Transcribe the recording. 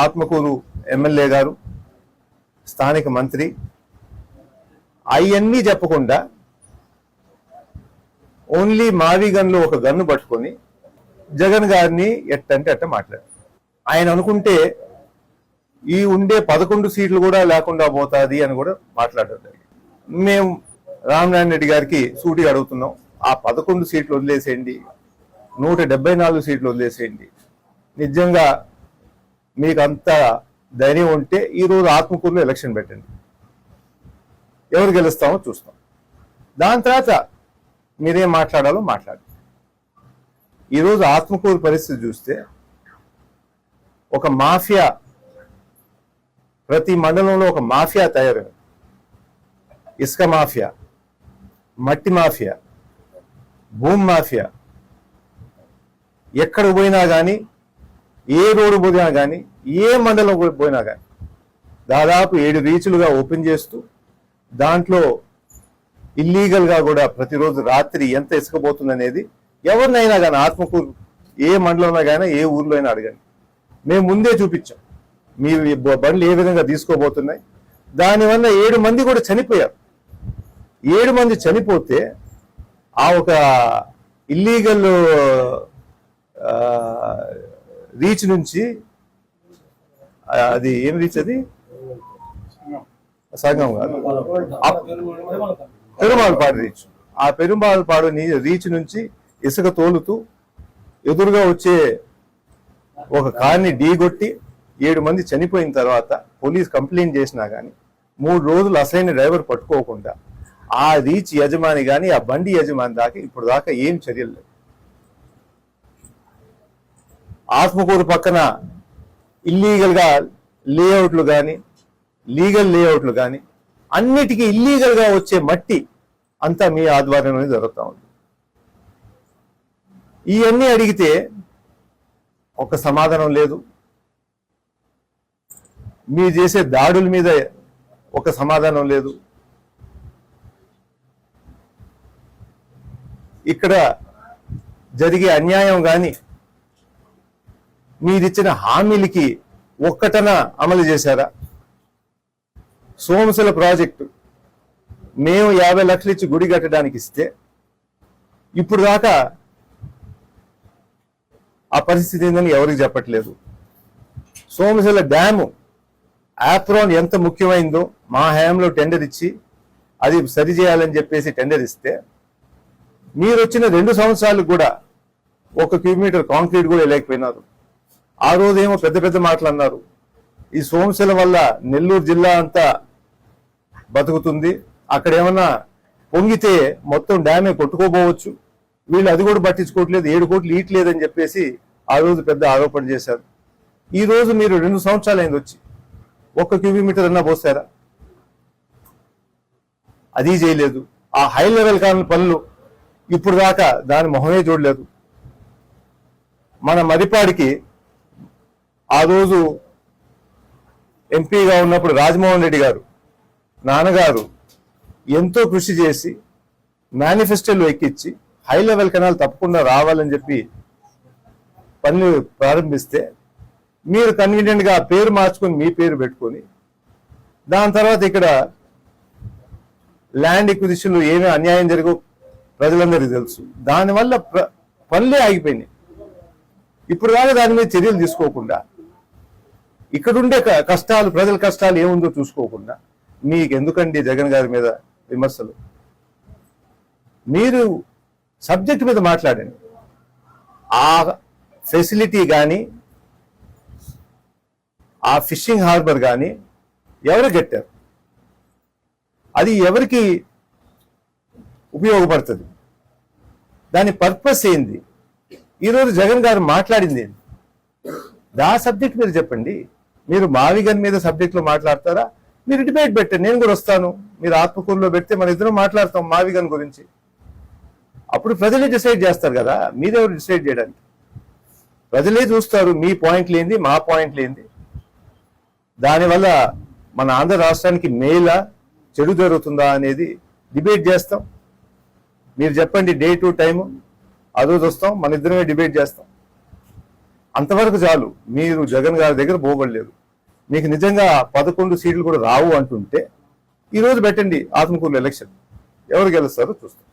Atmakur MLA గారు, స్థానిక మంత్రి అవన్నీ చెప్పకుండా ఓన్లీ మావి గన్లో ఒక గన్ను పట్టుకొని జగన్ గారిని ఎట్టంటే అట్ట మాట్లాడారు. ఆయన అనుకుంటే ఈ ఉండే 11 సీట్లు కూడా లేకుండా పోతుంది అని కూడా మాట్లాడారు. మేము రామనారాయణ రెడ్డి గారికి సూటిగా అడుగుతున్నాం, ఆ 11 సీట్లు వదిలేసేయండి, 174 సీట్లు వదిలేసేయండి. నిజంగా మీకు అంత ధైర్యం ఉంటే ఈరోజు ఆత్మకూరులో ఎలక్షన్ పెట్టండి, ఎవరు గెలుస్తామో చూస్తాం. దాని తర్వాత మీరేం మాట్లాడాలో మాట్లాడండి. ఈరోజు ఆత్మకూరు పరిస్థితి చూస్తే ఒక మాఫియా, ప్రతి మండలంలో ఒక మాఫియా తయారైంది. ఇసుక మాఫియా, మట్టి మాఫియా, భూమి మాఫియా. ఎక్కడ పోయినా కానీ, ఏ రోడ్డు పోయినా కానీ, ఏ మండలం పోయినా కానీ దాదాపు 7 రీచులుగా ఓపెన్ చేస్తూ దాంట్లో ఇల్లీగల్గా కూడా ప్రతిరోజు రాత్రి ఎంత ఇసుకపోతుందనేది ఎవరినైనా కానీ ఆత్మకూరు ఏ మండలంలో కానీ ఏ ఊర్లో అయినా అడగండి. మేము ముందే చూపించాం మీ బండ్లు ఏ విధంగా తీసుకోబోతున్నాయి. దానివల్ల 7 మంది కూడా చనిపోయారు. 7 మంది చనిపోతే ఆ ఒక ఇల్లీగల్ రీచ్ నుంచి, అది ఏం రీచ్, అది సంగం కాదు, పెరుమాళపాడు రీచ్. ఆ పెరుమాళపాడు రీచ్ నుంచి ఇసుక తోలుతూ ఎదురుగా వచ్చే ఒక కార్ని ఢీగొట్టి 7 మంది చనిపోయిన తర్వాత పోలీస్ కంప్లైంట్ చేసినా కానీ 3 రోజులు అసలైన డ్రైవర్ పట్టుకోకుండా ఆ రీచ్ యజమాని కానీ ఆ బండి యజమాని దాకా ఇప్పుడు దాకా ఏం చర్యలు లేవు. ఆత్మకూరు పక్కన ఇల్లీగల్గా లేఅవుట్లు కానీ, లీగల్ లేఅవుట్లు కానీ, అన్నిటికీ ఇల్లీగల్గా వచ్చే మట్టి అంతా మీ ఆధ్వర్యంలోనే జరుగుతూ ఉంది. ఇవన్నీ అడిగితే ఒక సమాధానం లేదు. మీరు చేసే దాడుల మీద ఒక సమాధానం లేదు. ఇక్కడ జరిగే అన్యాయం కానీ, మీరిచ్చిన హామీలకి ఒక్కటన అమలు చేశారా? సోమశిల ప్రాజెక్టు మేము 50 లక్షలు ఇచ్చి గుడి కట్టడానికి ఇస్తే ఇప్పుడు దాకా ఆ పరిస్థితి ఏందని ఎవరికి చెప్పట్లేదు. సోమశిల డ్యాము ఆప్రాన్ ఎంత ముఖ్యమైందో మా హయాంలో టెండర్ ఇచ్చి అది సరిచేయాలని చెప్పేసి టెండర్ ఇస్తే మీరు వచ్చిన 2 సంవత్సరాలకు కూడా 1 కిలోమీటర్ కాంక్రీట్ కూడా లేకపోయినారు. ఆ రోజేమో పెద్ద పెద్ద మాటలు అన్నారు. ఈ సోమశిల వల్ల నెల్లూరు జిల్లా అంతా బతుకుతుంది, అక్కడ ఏమన్నా పొంగితే మొత్తం డ్యామే కొట్టుకోపోవచ్చు, వీళ్ళు అది కూడా పట్టించుకోవట్లేదు, 7 కోట్లు ఈట్లేదని చెప్పేసి ఆ రోజు పెద్ద ఆరోపణ చేశారు. ఈ రోజు మీరు 2 సంవత్సరాలు అయింది వచ్చి 1 కిలోమీటర్ అన్నా పోసారా? అది చేయలేదు. ఆ హై లెవెల్ కాని పనులు ఇప్పుడు దాకా దాని మొహమే చూడలేదు. మన మరిపాడికి ఆ రోజు ఎంపీగా ఉన్నప్పుడు రాజమోహన్ రెడ్డి గారు నాన్నగారు ఎంతో కృషి చేసి మేనిఫెస్టోలో ఎక్కించి హై లెవెల్ కెనాల్ తప్పకుండా రావాలని చెప్పి పనులు ప్రారంభిస్తే మీరు కన్వీనియంట్ గా పేరు మార్చుకొని మీ పేరు పెట్టుకొని దాని తర్వాత ఇక్కడ ల్యాండ్ ఎక్విజిషన్లో ఏమీ అన్యాయం జరగవు ప్రజలందరికీ తెలుసు. దానివల్ల పనులే ఆగిపోయినాయి. ఇప్పుడు దాకా దాని మీద చర్యలు తీసుకోకుండా, ఇక్కడుండే కష్టాలు, ప్రజల కష్టాలు ఏముందో చూసుకోకుండా మీకు ఎందుకండి జగన్ గారి మీద విమర్శలు? మీరు సబ్జెక్ట్ మీద మాట్లాడండి. ఆ ఫెసిలిటీ కానీ, ఆ ఫిషింగ్ హార్బర్ కానీ ఎవరు కట్టారు? అది ఎవరికి ఉపయోగపడుతుంది? దాని పర్పస్ ఏంది? ఈరోజు జగన్ గారు మాట్లాడింది ఏంది? దా సబ్జెక్ట్ మీరు చెప్పండి. మీరు మావిగన్ మీద సబ్జెక్ట్లో మాట్లాడతారా? మీరు డిబేట్ పెట్టండి, నేను కూడా వస్తాను. మీరు ఆత్మకూరులో పెడితే మన ఇద్దరం మాట్లాడతాం మావిగన్ గురించి. అప్పుడు ప్రజలే డిసైడ్ చేస్తారు కదా, మీరెవరు డిసైడ్ చేయడానికి? ప్రజలే చూస్తారు మీ పాయింట్లు ఏంది, మా పాయింట్లు ఏంది. దానివల్ల మన ఆంధ్ర రాష్ట్రానికి మేలా చెడు జరుగుతుందా అనేది డిబేట్ చేస్తాం. మీరు చెప్పండి, డే టు టైము, ఆ రోజు వస్తాం, మన ఇద్దరమే డిబేట్ చేస్తాం. అంతవరకు చాలు. మీరు జగన్ గారి దగ్గర పోబడలేదు. మీకు నిజంగా 11 సీట్లు కూడా రావు అంటుంటే ఈ రోజు పెట్టండి ఆత్మకూరులో ఎలక్షన్. ఎవరు గెలుస్తారో చూస్తాం.